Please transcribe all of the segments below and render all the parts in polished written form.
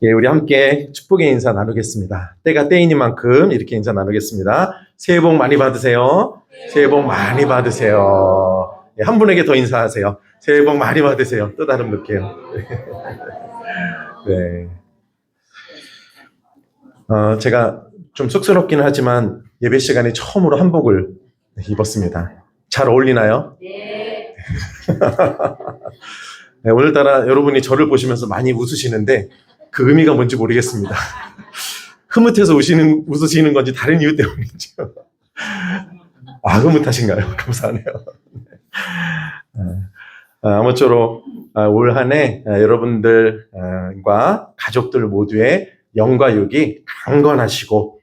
예, 우리 함께 축복의 인사 나누겠습니다. 때가 때이니만큼 이렇게 인사 나누겠습니다. 새해 복 많이 받으세요. 새해 복 많이 받으세요. 예, 한 분에게 더 인사하세요. 새해 복 많이 받으세요. 또 다른 분께요. 네. 제가 좀 쑥스럽기는 하지만 예배 시간에 처음으로 한복을 입었습니다. 잘 어울리나요? 네. 네, 오늘따라 여러분이 저를 보시면서 많이 웃으시는데 그 의미가 뭔지 모르겠습니다. 흐뭇해서 웃으시는 건지 다른 이유 때문이죠. 흐뭇하신가요? 감사하네요. 아무쪼록 올 한 해 여러분들과 가족들 모두의 영과 육이 강건하시고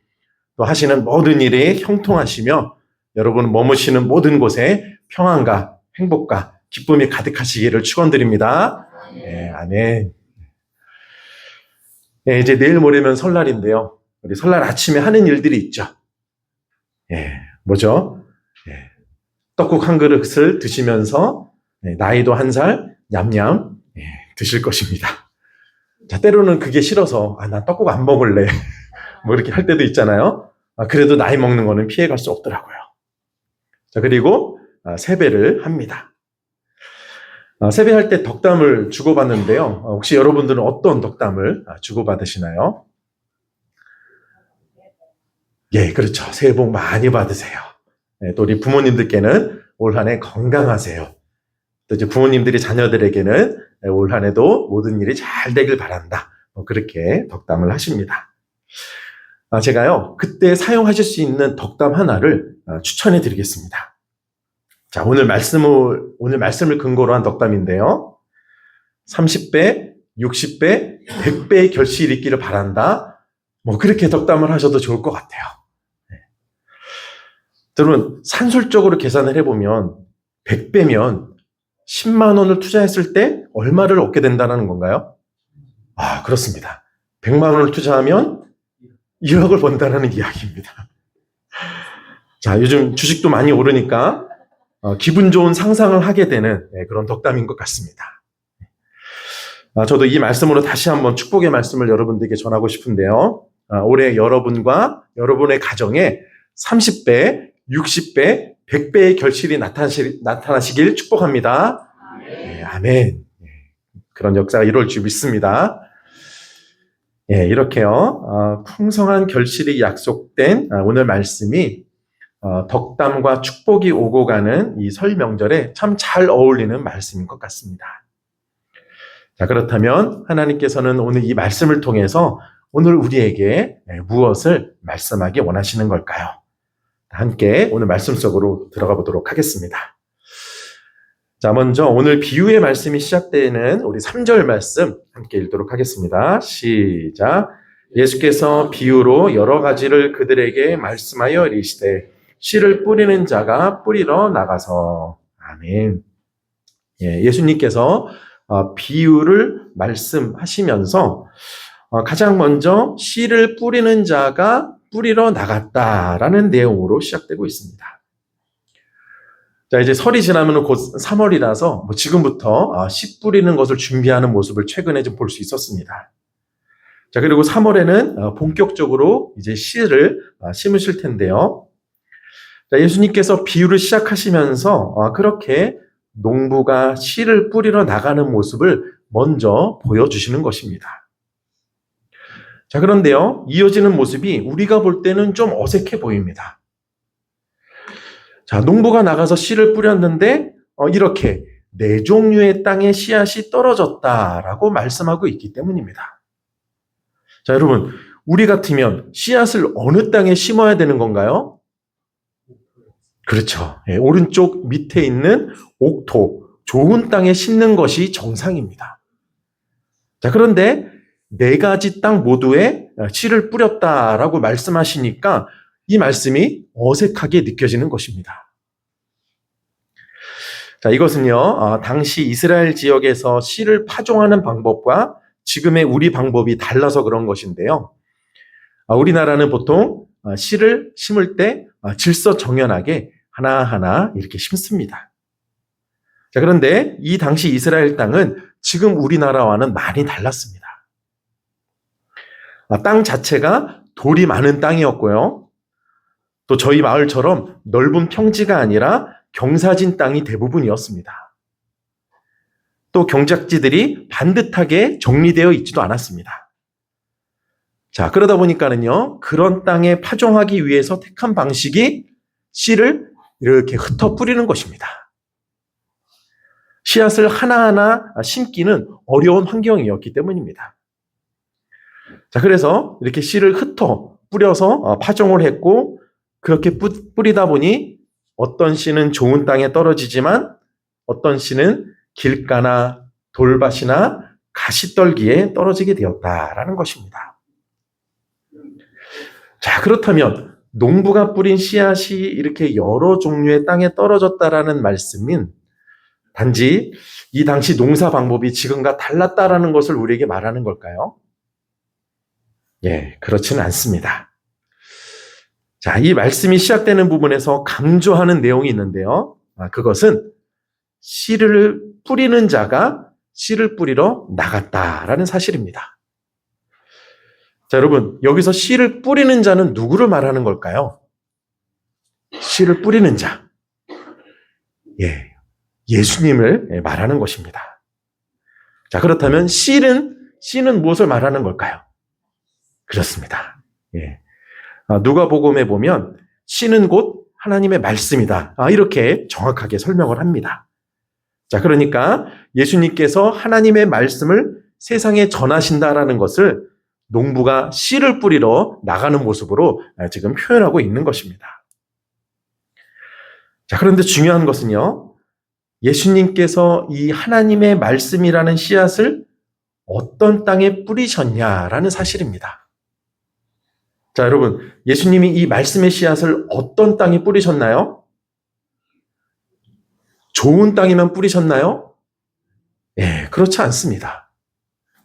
또 하시는 모든 일이 형통하시며 여러분 머무시는 모든 곳에 평안과 행복과 기쁨이 가득하시기를 축원드립니다. 네, 아멘. 네, 이제 내일 모레면 설날인데요. 우리 설날 아침에 하는 일들이 있죠. 예, 뭐죠? 예, 떡국 한 그릇을 드시면서 나이도 한 살 냠냠 드실 것입니다. 자, 때로는 그게 싫어서 나 떡국 안 먹을래 뭐 이렇게 할 때도 있잖아요. 그래도 나이 먹는 거는 피해갈 수 없더라고요. 자, 그리고 세배를 합니다. 세배할 때 덕담을 주고받는데요. 혹시 여러분들은 어떤 덕담을 주고받으시나요? 예, 그렇죠. 새해 복 많이 받으세요. 또 우리 부모님들께는 올 한 해 건강하세요. 또 이제 부모님들이 자녀들에게는 올 한 해도 모든 일이 잘 되길 바란다. 그렇게 덕담을 하십니다. 제가요, 그때 사용하실 수 있는 덕담 하나를 추천해 드리겠습니다. 자, 오늘 말씀을 근거로 한 덕담인데요. 30배, 60배, 100배의 결실이 있기를 바란다. 그렇게 덕담을 하셔도 좋을 것 같아요. 여러분, 산술적으로 계산을 해보면 100배면 10만 원을 투자했을 때 얼마를 얻게 된다는 건가요? 그렇습니다. 100만 원을 투자하면 1억을 번다는 이야기입니다. 자, 요즘 주식도 많이 오르니까 기분 좋은 상상을 하게 되는 그런 덕담인 것 같습니다. 저도 이 말씀으로 다시 한번 축복의 말씀을 여러분들에게 전하고 싶은데요. 올해 여러분과 여러분의 가정에 30배, 60배, 100배의 결실이 나타나시길 축복합니다. 네, 아멘. 그런 역사가 이룰 줄 믿습니다. 이렇게요. 풍성한 결실이 약속된 오늘 말씀이 덕담과 축복이 오고 가는 이 설 명절에 참 잘 어울리는 말씀인 것 같습니다. 자, 그렇다면 하나님께서는 오늘 이 말씀을 통해서 오늘 우리에게 무엇을 말씀하기 원하시는 걸까요? 함께 오늘 말씀 속으로 들어가 보도록 하겠습니다. 자, 먼저 오늘 비유의 말씀이 시작되는 우리 3절 말씀 함께 읽도록 하겠습니다. 시작. 예수께서 비유로 여러 가지를 그들에게 말씀하여 이르시되 씨를 뿌리는 자가 뿌리러 나가서. 아멘. 예수님께서 비유를 말씀하시면서 가장 먼저 씨를 뿌리는 자가 뿌리러 나갔다라는 내용으로 시작되고 있습니다. 자, 이제 설이 지나면 곧 3월이라서 지금부터 씨 뿌리는 것을 준비하는 모습을 최근에 좀 볼 수 있었습니다. 자, 그리고 3월에는 본격적으로 이제 씨를 심으실 텐데요. 자, 예수님께서 비유를 시작하시면서 그렇게 농부가 씨를 뿌리러 나가는 모습을 먼저 보여주시는 것입니다. 자, 그런데요, 이어지는 모습이 우리가 볼 때는 좀 어색해 보입니다. 자, 농부가 나가서 씨를 뿌렸는데 이렇게 4종류의 땅에 씨앗이 떨어졌다라고 말씀하고 있기 때문입니다. 자, 여러분, 우리 같으면 씨앗을 어느 땅에 심어야 되는 건가요? 그렇죠. 오른쪽 밑에 있는 옥토, 좋은 땅에 심는 것이 정상입니다. 자, 그런데 4가지 땅 모두에 씨를 뿌렸다라고 말씀하시니까 이 말씀이 어색하게 느껴지는 것입니다. 자, 이것은요, 당시 이스라엘 지역에서 씨를 파종하는 방법과 지금의 우리 방법이 달라서 그런 것인데요. 우리나라는 보통 씨를 심을 때 질서정연하게 하나하나 이렇게 심습니다. 자, 그런데 이 당시 이스라엘 땅은 지금 우리나라와는 많이 달랐습니다. 땅 자체가 돌이 많은 땅이었고요. 또 저희 마을처럼 넓은 평지가 아니라 경사진 땅이 대부분이었습니다. 또 경작지들이 반듯하게 정리되어 있지도 않았습니다. 자, 그러다 보니까는요, 그런 땅에 파종하기 위해서 택한 방식이 씨를 이렇게 흩어 뿌리는 것입니다. 씨앗을 하나하나 심기는 어려운 환경이었기 때문입니다. 자, 그래서 이렇게 씨를 흩어 뿌려서 파종을 했고, 그렇게 뿌리다 보니 어떤 씨는 좋은 땅에 떨어지지만 어떤 씨는 길가나 돌밭이나 가시떨기에 떨어지게 되었다라는 것입니다. 자, 그렇다면 농부가 뿌린 씨앗이 이렇게 여러 종류의 땅에 떨어졌다라는 말씀은 단지 이 당시 농사 방법이 지금과 달랐다라는 것을 우리에게 말하는 걸까요? 예, 그렇지는 않습니다. 자, 이 말씀이 시작되는 부분에서 강조하는 내용이 있는데요. 그것은 씨를 뿌리는 자가 씨를 뿌리러 나갔다라는 사실입니다. 자, 여러분, 여기서 씨를 뿌리는 자는 누구를 말하는 걸까요? 씨를 뿌리는 자. 예, 예수님을 말하는 것입니다. 자, 그렇다면 씨는 무엇을 말하는 걸까요? 그렇습니다. 예. 누가복음에 보면 씨는 곧 하나님의 말씀이다. 이렇게 정확하게 설명을 합니다. 자, 그러니까 예수님께서 하나님의 말씀을 세상에 전하신다라는 것을 농부가 씨를 뿌리러 나가는 모습으로 지금 표현하고 있는 것입니다. 자, 그런데 중요한 것은요, 예수님께서 이 하나님의 말씀이라는 씨앗을 어떤 땅에 뿌리셨냐라는 사실입니다. 자, 여러분, 예수님이 이 말씀의 씨앗을 어떤 땅에 뿌리셨나요? 좋은 땅에만 뿌리셨나요? 예, 그렇지 않습니다.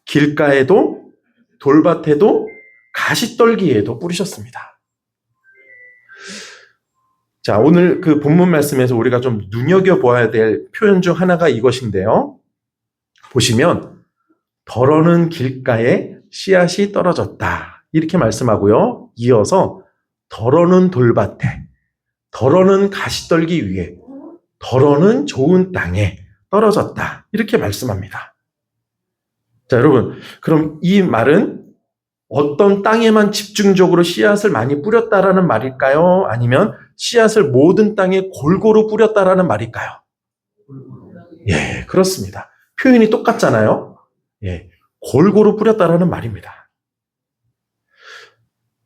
길가에도 돌밭에도 가시떨기에도 뿌리셨습니다. 자, 오늘 그 본문 말씀에서 우리가 좀 눈여겨보아야 될 표현 중 하나가 이것인데요. 보시면 더러는 길가에 씨앗이 떨어졌다. 이렇게 말씀하고요. 이어서 더러는 돌밭에, 더러는 가시떨기 위에, 더러는 좋은 땅에 떨어졌다. 이렇게 말씀합니다. 자, 여러분, 그럼 이 말은 어떤 땅에만 집중적으로 씨앗을 많이 뿌렸다라는 말일까요? 아니면 씨앗을 모든 땅에 골고루 뿌렸다라는 말일까요? 예, 그렇습니다. 표현이 똑같잖아요. 예, 골고루 뿌렸다라는 말입니다.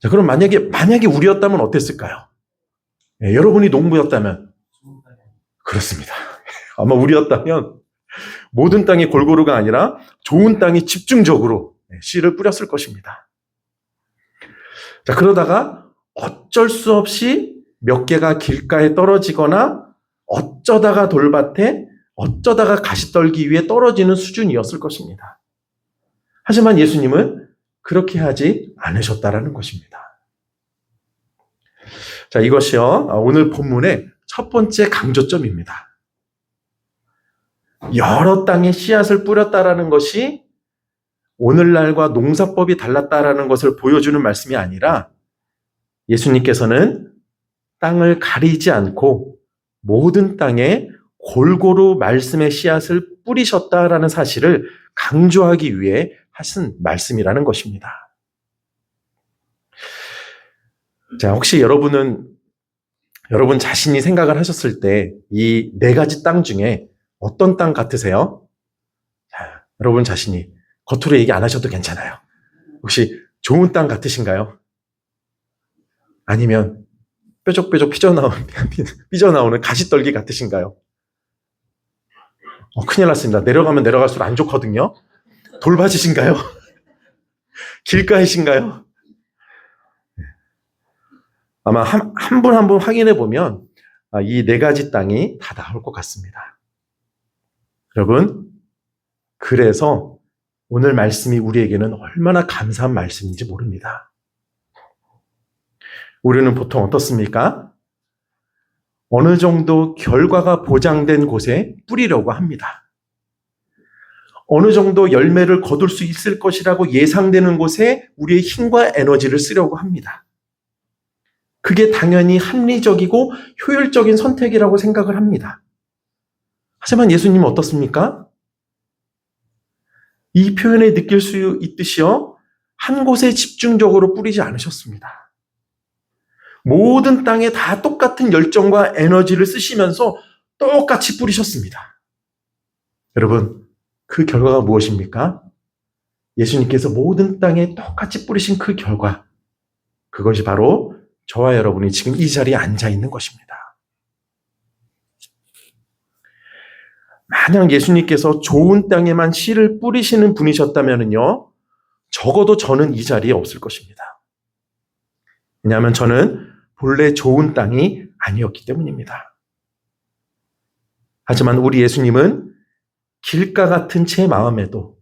자, 그럼 만약에 우리였다면 어땠을까요? 예, 여러분이 농부였다면 그렇습니다. 아마 우리였다면 모든 땅이 골고루가 아니라 좋은 땅이 집중적으로 씨를 뿌렸을 것입니다. 자, 그러다가 어쩔 수 없이 몇 개가 길가에 떨어지거나 어쩌다가 돌밭에, 어쩌다가 가시떨기 위에 떨어지는 수준이었을 것입니다. 하지만 예수님은 그렇게 하지 않으셨다라는 것입니다. 자, 이것이요, 오늘 본문의 첫 번째 강조점입니다. 여러 땅에 씨앗을 뿌렸다라는 것이 오늘날과 농사법이 달랐다라는 것을 보여주는 말씀이 아니라 예수님께서는 땅을 가리지 않고 모든 땅에 골고루 말씀의 씨앗을 뿌리셨다라는 사실을 강조하기 위해 하신 말씀이라는 것입니다. 자, 혹시 여러분 자신이 생각을 하셨을 때 이 네 가지 땅 중에 어떤 땅 같으세요? 자, 여러분 자신이 겉으로 얘기 안 하셔도 괜찮아요. 혹시 좋은 땅 같으신가요? 아니면 뾰족뾰족 삐져나오는 가시떨기 같으신가요? 큰일 났습니다. 내려가면 내려갈수록 안 좋거든요. 돌밭이신가요? 길가이신가요? 아마 한 분 한 분 확인해 보면 이 네 가지 땅이 다 나올 것 같습니다. 여러분, 그래서 오늘 말씀이 우리에게는 얼마나 감사한 말씀인지 모릅니다. 우리는 보통 어떻습니까? 어느 정도 결과가 보장된 곳에 뿌리려고 합니다. 어느 정도 열매를 거둘 수 있을 것이라고 예상되는 곳에 우리의 힘과 에너지를 쓰려고 합니다. 그게 당연히 합리적이고 효율적인 선택이라고 생각을 합니다. 하지만 예수님은 어떻습니까? 이 표현에 느낄 수 있듯이요, 한 곳에 집중적으로 뿌리지 않으셨습니다. 모든 땅에 다 똑같은 열정과 에너지를 쓰시면서 똑같이 뿌리셨습니다. 여러분, 그 결과가 무엇입니까? 예수님께서 모든 땅에 똑같이 뿌리신 그 결과, 그것이 바로 저와 여러분이 지금 이 자리에 앉아 있는 것입니다. 만약 예수님께서 좋은 땅에만 씨를 뿌리시는 분이셨다면요, 적어도 저는 이 자리에 없을 것입니다. 왜냐하면 저는 본래 좋은 땅이 아니었기 때문입니다. 하지만 우리 예수님은 길가 같은 제 마음에도,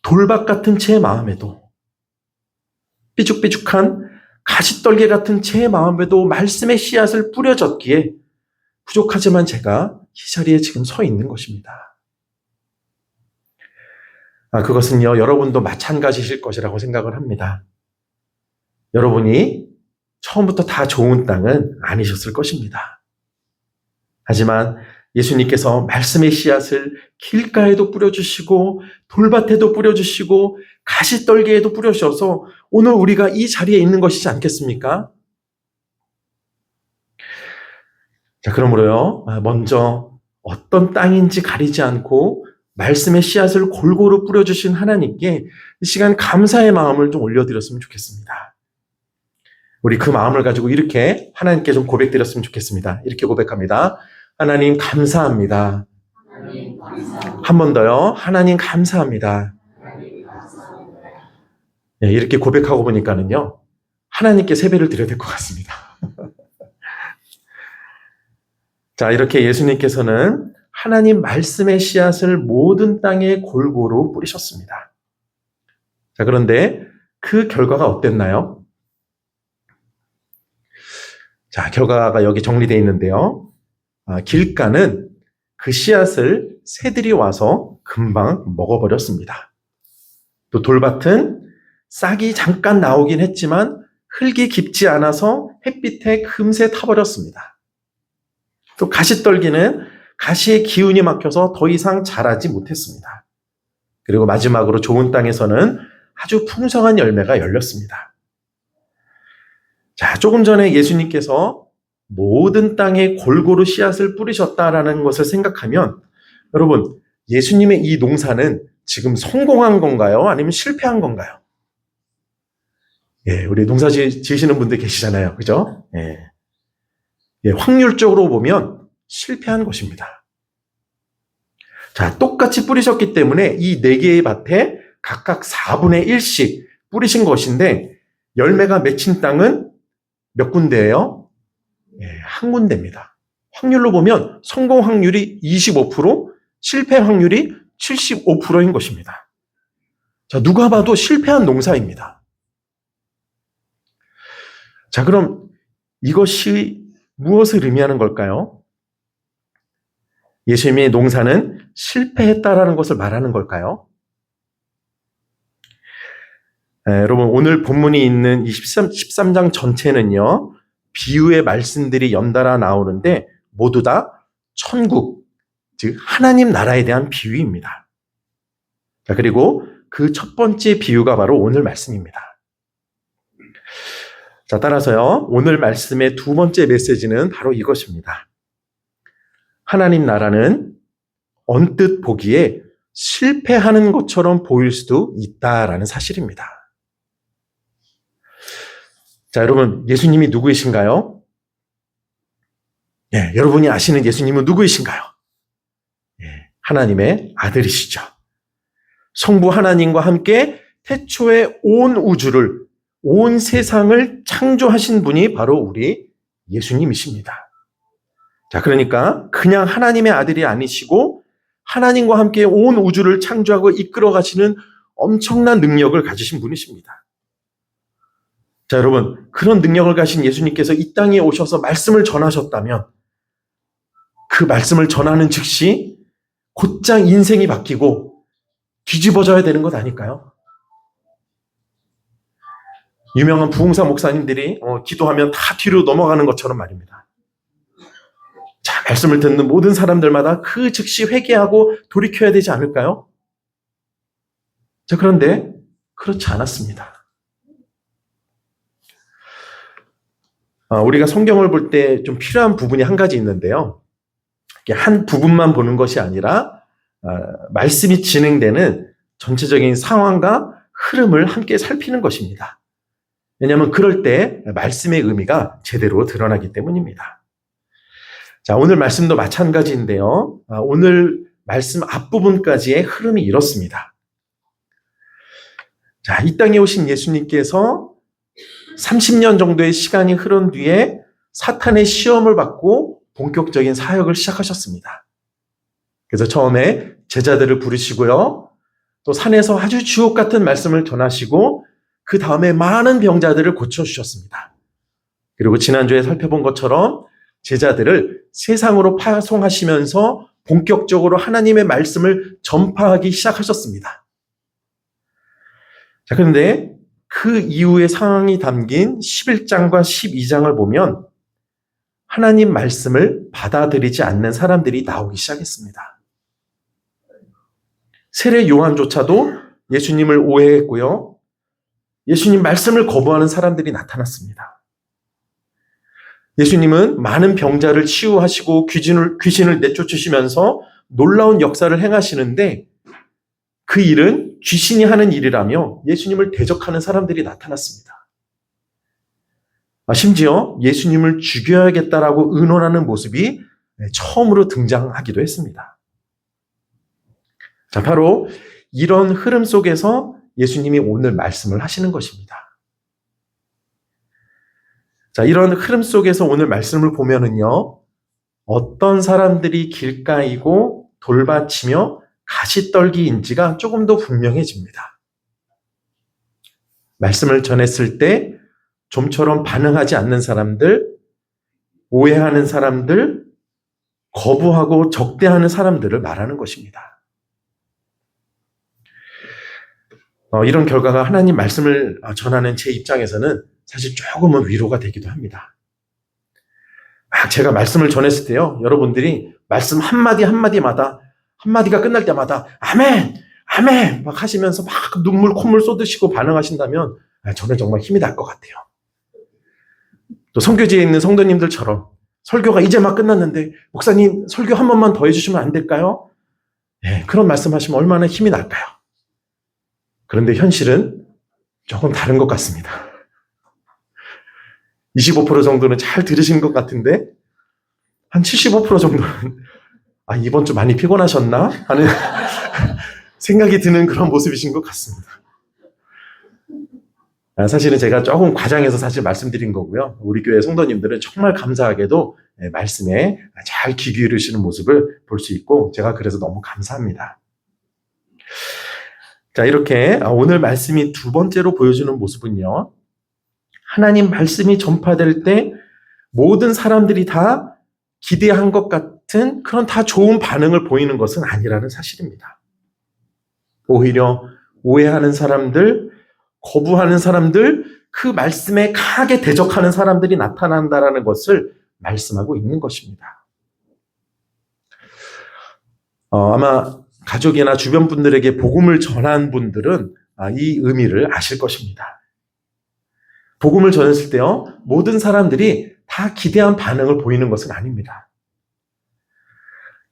돌밭 같은 제 마음에도, 삐죽삐죽한 가시떨개 같은 제 마음에도 말씀의 씨앗을 뿌려졌기에 부족하지만 제가 이 자리에 지금 서 있는 것입니다. 그것은요, 여러분도 마찬가지실 것이라고 생각을 합니다. 여러분이 처음부터 다 좋은 땅은 아니셨을 것입니다. 하지만 예수님께서 말씀의 씨앗을 길가에도 뿌려주시고 돌밭에도 뿌려주시고 가시떨개에도 뿌려주셔서 오늘 우리가 이 자리에 있는 것이지 않겠습니까? 자, 그러므로요, 먼저 어떤 땅인지 가리지 않고 말씀의 씨앗을 골고루 뿌려주신 하나님께 이 시간 감사의 마음을 좀 올려드렸으면 좋겠습니다. 우리 그 마음을 가지고 이렇게 하나님께 좀 고백드렸으면 좋겠습니다. 이렇게 고백합니다. 하나님 감사합니다. 한 번 더요. 하나님 감사합니다. 네, 이렇게 고백하고 보니까는요, 하나님께 세배를 드려야 될 것 같습니다. 자, 이렇게 예수님께서는 하나님 말씀의 씨앗을 모든 땅에 골고루 뿌리셨습니다. 자, 그런데 그 결과가 어땠나요? 자, 결과가 여기 정리되어 있는데요. 길가는 그 씨앗을 새들이 와서 금방 먹어버렸습니다. 또 돌밭은 싹이 잠깐 나오긴 했지만 흙이 깊지 않아서 햇빛에 금세 타버렸습니다. 또 가시떨기는 가시의 기운이 막혀서 더 이상 자라지 못했습니다. 그리고 마지막으로 좋은 땅에서는 아주 풍성한 열매가 열렸습니다. 자, 조금 전에 예수님께서 모든 땅에 골고루 씨앗을 뿌리셨다라는 것을 생각하면 여러분, 예수님의 이 농사는 지금 성공한 건가요? 아니면 실패한 건가요? 예, 우리 농사 지으시는 분들 계시잖아요. 그죠? 예. 예, 확률적으로 보면 실패한 것입니다. 자, 똑같이 뿌리셨기 때문에 이 4개의 밭에 각각 4분의 1씩 뿌리신 것인데 열매가 맺힌 땅은 몇 군데예요? 예, 한 군데입니다. 확률로 보면 성공 확률이 25%, 실패 확률이 75%인 것입니다. 자, 누가 봐도 실패한 농사입니다. 자, 그럼 이것이 무엇을 의미하는 걸까요? 예수님의 농사는 실패했다라는 것을 말하는 걸까요? 여러분, 오늘 본문이 있는 이 13장 전체는요, 비유의 말씀들이 연달아 나오는데 모두 다 천국, 즉 하나님 나라에 대한 비유입니다. 자, 그리고 그 첫 번째 비유가 바로 오늘 말씀입니다. 자, 따라서요, 오늘 말씀의 두 번째 메시지는 바로 이것입니다. 하나님 나라는 언뜻 보기에 실패하는 것처럼 보일 수도 있다라는 사실입니다. 자, 여러분, 예수님이 누구이신가요? 예, 여러분이 아시는 예수님은 누구이신가요? 예, 하나님의 아들이시죠. 성부 하나님과 함께 태초에 온 우주를, 온 세상을 창조하신 분이 바로 우리 예수님이십니다. 자, 그러니까 그냥 하나님의 아들이 아니시고 하나님과 함께 온 우주를 창조하고 이끌어 가시는 엄청난 능력을 가지신 분이십니다. 자, 여러분, 그런 능력을 가신 예수님께서 이 땅에 오셔서 말씀을 전하셨다면 그 말씀을 전하는 즉시 곧장 인생이 바뀌고 뒤집어져야 되는 것 아닐까요? 유명한 부흥사 목사님들이 기도하면 다 뒤로 넘어가는 것처럼 말입니다. 자, 말씀을 듣는 모든 사람들마다 그 즉시 회개하고 돌이켜야 되지 않을까요? 자, 그런데 그렇지 않았습니다. 우리가 성경을 볼 때 좀 필요한 부분이 한 가지 있는데요. 한 부분만 보는 것이 아니라 말씀이 진행되는 전체적인 상황과 흐름을 함께 살피는 것입니다. 왜냐하면 그럴 때 말씀의 의미가 제대로 드러나기 때문입니다. 자, 오늘 말씀도 마찬가지인데요. 오늘 말씀 앞부분까지의 흐름이 이렇습니다. 자, 이 땅에 오신 예수님께서 30년 정도의 시간이 흐른 뒤에 사탄의 시험을 받고 본격적인 사역을 시작하셨습니다. 그래서 처음에 제자들을 부르시고요. 또 산에서 아주 주옥 같은 말씀을 전하시고 그 다음에 많은 병자들을 고쳐주셨습니다. 그리고 지난주에 살펴본 것처럼 제자들을 세상으로 파송하시면서 본격적으로 하나님의 말씀을 전파하기 시작하셨습니다. 자, 그런데 그 이후의 상황이 담긴 11장과 12장을 보면 하나님 말씀을 받아들이지 않는 사람들이 나오기 시작했습니다. 세례 요한조차도 예수님을 오해했고요. 예수님 말씀을 거부하는 사람들이 나타났습니다. 예수님은 많은 병자를 치유하시고 귀신을 내쫓으시면서 놀라운 역사를 행하시는데 그 일은 귀신이 하는 일이라며 예수님을 대적하는 사람들이 나타났습니다. 심지어 예수님을 죽여야겠다라고 의논하는 모습이 처음으로 등장하기도 했습니다. 자, 바로 이런 흐름 속에서 예수님이 오늘 말씀을 하시는 것입니다. 자, 이런 흐름 속에서 오늘 말씀을 보면은요, 어떤 사람들이 길가이고 돌받치며 가시떨기인지가 조금 더 분명해집니다. 말씀을 전했을 때 좀처럼 반응하지 않는 사람들, 오해하는 사람들, 거부하고 적대하는 사람들을 말하는 것입니다. 이런 결과가 하나님 말씀을 전하는 제 입장에서는 사실 조금은 위로가 되기도 합니다. 제가 말씀을 전했을 때요, 여러분들이 말씀 한마디 한마디마다 한마디가 끝날 때마다 아멘! 아멘! 막 하시면서 막 눈물 콧물 쏟으시고 반응하신다면 저는 정말 힘이 날 것 같아요. 또 선교지에 있는 성도님들처럼 설교가 이제 막 끝났는데 목사님 설교 한 번만 더 해주시면 안 될까요? 네, 그런 말씀하시면 얼마나 힘이 날까요? 그런데 현실은 조금 다른 것 같습니다. 25% 정도는 잘 들으신 것 같은데 한 75% 정도는 이번 주 많이 피곤하셨나? 하는 생각이 드는 그런 모습이신 것 같습니다. 사실은 제가 조금 과장해서 사실 말씀드린 거고요. 우리 교회 성도님들은 정말 감사하게도 말씀에 잘 귀 기울이시는 모습을 볼 수 있고 제가 그래서 너무 감사합니다. 자, 이렇게 오늘 말씀이 두 번째로 보여주는 모습은요. 하나님 말씀이 전파될 때 모든 사람들이 다 기대한 것 같은 그런 다 좋은 반응을 보이는 것은 아니라는 사실입니다. 오히려 오해하는 사람들, 거부하는 사람들, 그 말씀에 강하게 대적하는 사람들이 나타난다라는 것을 말씀하고 있는 것입니다. 아마 가족이나 주변 분들에게 복음을 전한 분들은 이 의미를 아실 것입니다. 복음을 전했을 때요, 모든 사람들이 다 기대한 반응을 보이는 것은 아닙니다.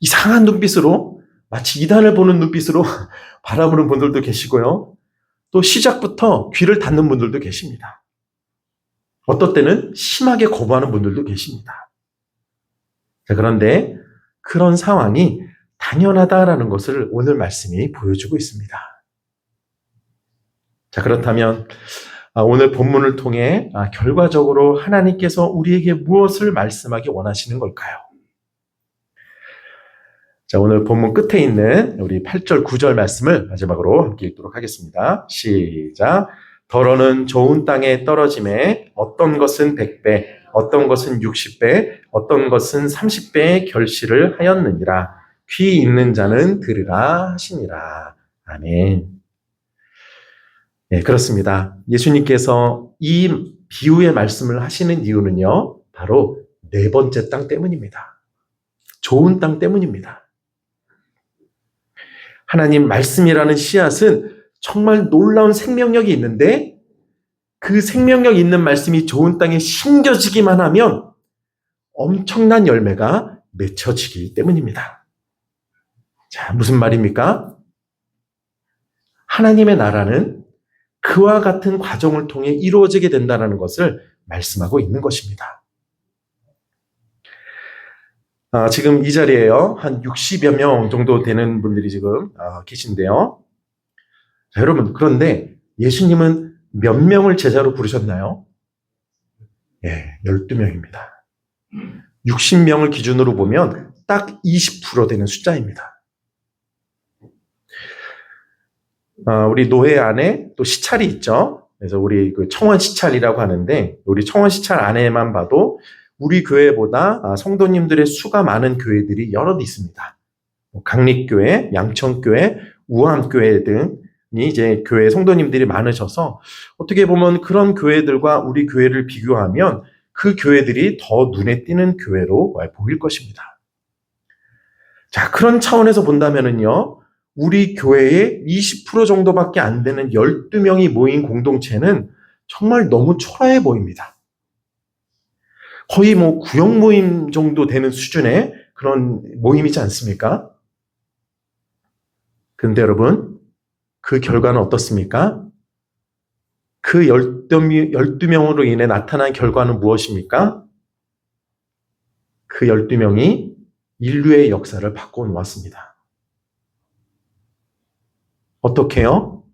이상한 눈빛으로, 마치 이단을 보는 눈빛으로 바라보는 분들도 계시고요. 또 시작부터 귀를 닫는 분들도 계십니다. 어떤 때는 심하게 거부하는 분들도 계십니다. 자, 그런데 그런 상황이 당연하다라는 것을 오늘 말씀이 보여주고 있습니다. 자, 그렇다면 오늘 본문을 통해 결과적으로 하나님께서 우리에게 무엇을 말씀하기 원하시는 걸까요? 자, 오늘 본문 끝에 있는 우리 8절, 9절 말씀을 마지막으로 함께 읽도록 하겠습니다. 시작. 더러는 좋은 땅에 떨어짐에 어떤 것은 100배, 어떤 것은 60배, 어떤 것은 30배의 결실을 하였느니라. 귀 있는 자는 들으라 하시니라. 아멘. 네, 그렇습니다. 예수님께서 이 비유의 말씀을 하시는 이유는요, 바로 네 번째 땅 때문입니다. 좋은 땅 때문입니다. 하나님 말씀이라는 씨앗은 정말 놀라운 생명력이 있는데 그 생명력 있는 말씀이 좋은 땅에 심겨지기만 하면 엄청난 열매가 맺혀지기 때문입니다. 자, 무슨 말입니까? 하나님의 나라는 그와 같은 과정을 통해 이루어지게 된다는 것을 말씀하고 있는 것입니다. 지금 이 자리에요. 한 60여 명 정도 되는 분들이 지금 계신데요. 자, 여러분, 그런데 예수님은 몇 명을 제자로 부르셨나요? 예, 12명입니다. 60명을 기준으로 보면 딱 20% 되는 숫자입니다. 우리 노회 안에 또 시찰이 있죠. 그래서 우리 그 청원 시찰이라고 하는데 우리 청원 시찰 안에만 봐도 우리 교회보다 성도님들의 수가 많은 교회들이 여럿 있습니다. 강립교회, 양천교회, 우암교회 등이 이제 교회 성도님들이 많으셔서 어떻게 보면 그런 교회들과 우리 교회를 비교하면 그 교회들이 더 눈에 띄는 교회로 보일 것입니다. 자, 그런 차원에서 본다면은요, 우리 교회의 20% 정도밖에 안 되는 12명이 모인 공동체는 정말 너무 초라해 보입니다. 거의 구역 모임 정도 되는 수준의 그런 모임이지 않습니까? 그런데 여러분, 그 결과는 어떻습니까? 그 12명으로 인해 나타난 결과는 무엇입니까? 그 12명이 인류의 역사를 바꿔 놓았습니다. 어떻게요?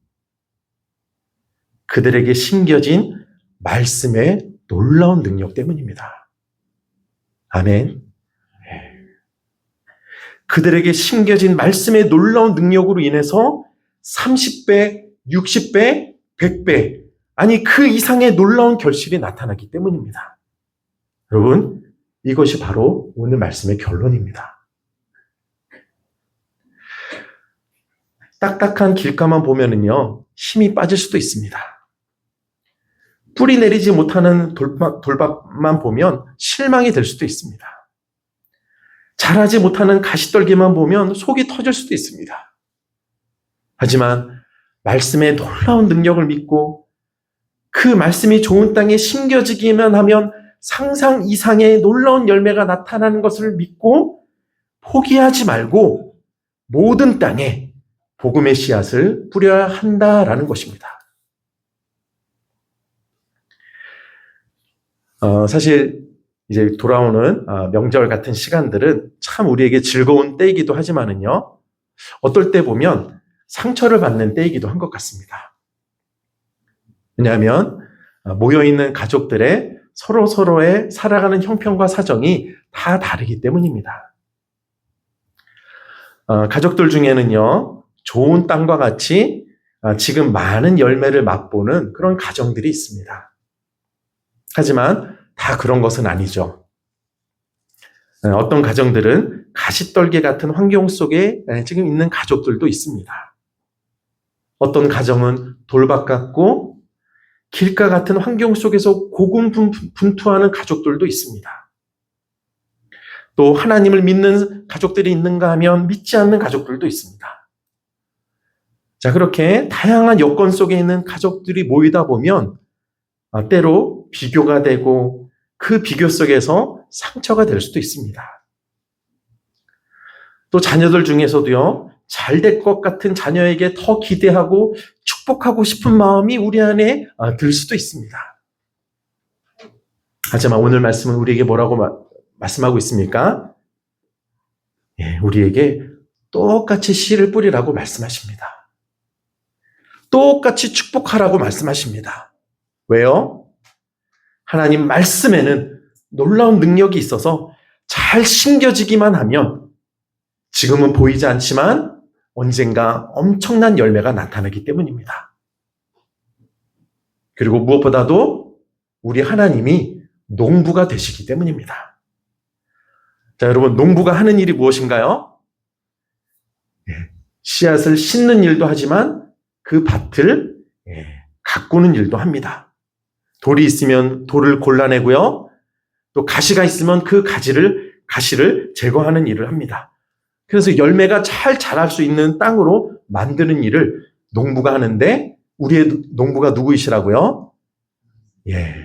그들에게 심겨진 말씀의 놀라운 능력 때문입니다. 아멘. 그들에게 심겨진 말씀의 놀라운 능력으로 인해서 30배, 60배, 100배, 아니 그 이상의 놀라운 결실이 나타나기 때문입니다. 여러분, 이것이 바로 오늘 말씀의 결론입니다. 딱딱한 길가만 보면은요, 힘이 빠질 수도 있습니다. 뿌리 내리지 못하는 돌밭만 보면 실망이 될 수도 있습니다. 자라지 못하는 가시떨기만 보면 속이 터질 수도 있습니다. 하지만 말씀의 놀라운 능력을 믿고 그 말씀이 좋은 땅에 심겨지기만 하면 상상 이상의 놀라운 열매가 나타나는 것을 믿고 포기하지 말고 모든 땅에 복음의 씨앗을 뿌려야 한다라는 것입니다. 사실 이제 돌아오는 명절 같은 시간들은 참 우리에게 즐거운 때이기도 하지만은요, 어떨 때 보면 상처를 받는 때이기도 한 것 같습니다. 왜냐하면 모여있는 가족들의 서로의 살아가는 형편과 사정이 다 다르기 때문입니다. 가족들 중에는요, 좋은 땅과 같이 지금 많은 열매를 맛보는 그런 가정들이 있습니다. 하지만 다 그런 것은 아니죠. 어떤 가정들은 가시떨기 같은 환경 속에 지금 있는 가족들도 있습니다. 어떤 가정은 돌밭 같고 길가 같은 환경 속에서 고군분투하는 가족들도 있습니다. 또 하나님을 믿는 가족들이 있는가 하면 믿지 않는 가족들도 있습니다. 자, 그렇게 다양한 여건 속에 있는 가족들이 모이다 보면 때로 비교가 되고 그 비교 속에서 상처가 될 수도 있습니다. 또 자녀들 중에서도요, 잘 될 것 같은 자녀에게 더 기대하고 축복하고 싶은 마음이 우리 안에 들 수도 있습니다. 하지만 오늘 말씀은 우리에게 뭐라고 말씀하고 있습니까? 우리에게 똑같이 씨를 뿌리라고 말씀하십니다. 똑같이 축복하라고 말씀하십니다. 왜요? 하나님 말씀에는 놀라운 능력이 있어서 잘 심겨지기만 하면 지금은 보이지 않지만 언젠가 엄청난 열매가 나타나기 때문입니다. 그리고 무엇보다도 우리 하나님이 농부가 되시기 때문입니다. 자, 여러분, 농부가 하는 일이 무엇인가요? 씨앗을 심는 일도 하지만 그 밭을 가꾸는 일도 합니다. 돌이 있으면 돌을 골라내고요. 또 가시가 있으면 그 가시를 제거하는 일을 합니다. 그래서 열매가 잘 자랄 수 있는 땅으로 만드는 일을 농부가 하는데 우리의 농부가 누구이시라고요?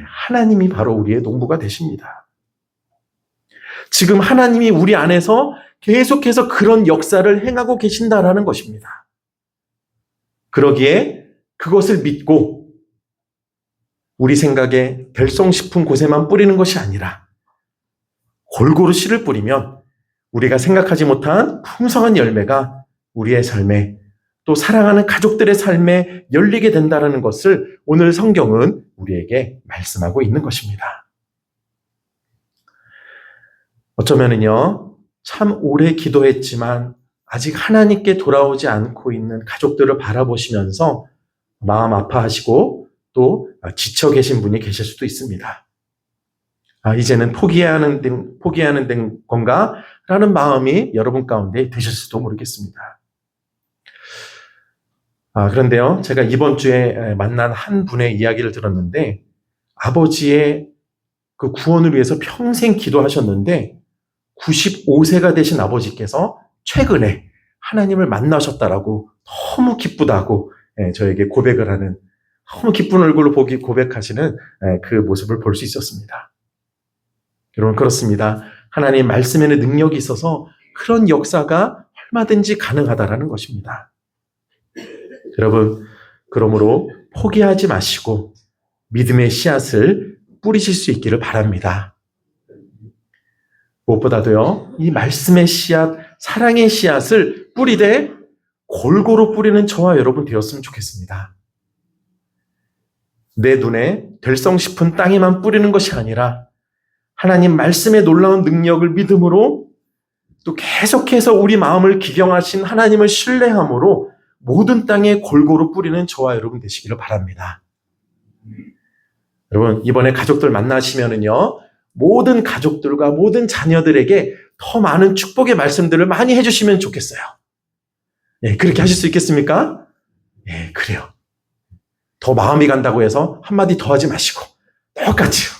하나님이 바로 우리의 농부가 되십니다. 지금 하나님이 우리 안에서 계속해서 그런 역사를 행하고 계신다라는 것입니다. 그러기에 그것을 믿고 우리 생각에 별송 싶은 곳에만 뿌리는 것이 아니라 골고루 씨를 뿌리면 우리가 생각하지 못한 풍성한 열매가 우리의 삶에 또 사랑하는 가족들의 삶에 열리게 된다는 것을 오늘 성경은 우리에게 말씀하고 있는 것입니다. 어쩌면은요, 참 오래 기도했지만 아직 하나님께 돌아오지 않고 있는 가족들을 바라보시면서 마음 아파하시고 또 지쳐 계신 분이 계실 수도 있습니다. 이제는 포기해야 하는 건가? 라는 마음이 여러분 가운데 드실 수도 모르겠습니다. 그런데요, 제가 이번 주에 만난 한 분의 이야기를 들었는데 아버지의 그 구원을 위해서 평생 기도하셨는데 95세가 되신 아버지께서 최근에 하나님을 만나셨다라고 너무 기쁘다고 저에게 고백을 하는, 너무 기쁜 얼굴로 고백하시는 그 모습을 볼 수 있었습니다. 여러분, 그렇습니다. 하나님 말씀에는 능력이 있어서 그런 역사가 얼마든지 가능하다라는 것입니다. 여러분, 그러므로 포기하지 마시고 믿음의 씨앗을 뿌리실 수 있기를 바랍니다. 무엇보다도요, 이 말씀의 씨앗, 사랑의 씨앗을 뿌리되 골고루 뿌리는 저와 여러분 되었으면 좋겠습니다. 내 눈에 될성 싶은 땅에만 뿌리는 것이 아니라 하나님 말씀의 놀라운 능력을 믿음으로 또 계속해서 우리 마음을 기경하신 하나님을 신뢰함으로 모든 땅에 골고루 뿌리는 저와 여러분 되시기를 바랍니다. 여러분, 이번에 가족들 만나시면은요, 모든 가족들과 모든 자녀들에게 더 많은 축복의 말씀들을 많이 해주시면 좋겠어요. 그렇게 하실 수 있겠습니까? 그래요. 더 마음이 간다고 해서 한마디 더 하지 마시고 똑같이요.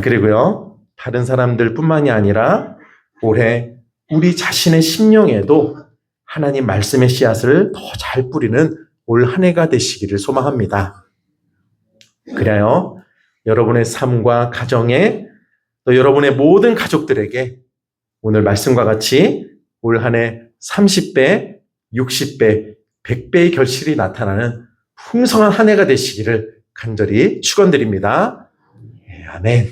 그리고요, 다른 사람들 뿐만이 아니라 올해 우리 자신의 심령에도 하나님 말씀의 씨앗을 더 잘 뿌리는 올 한 해가 되시기를 소망합니다. 그래요, 여러분의 삶과 가정에 또 여러분의 모든 가족들에게 오늘 말씀과 같이 올 한 해 30배, 60배, 100배의 결실이 나타나는 풍성한 한 해가 되시기를 간절히 축원드립니다. 아멘.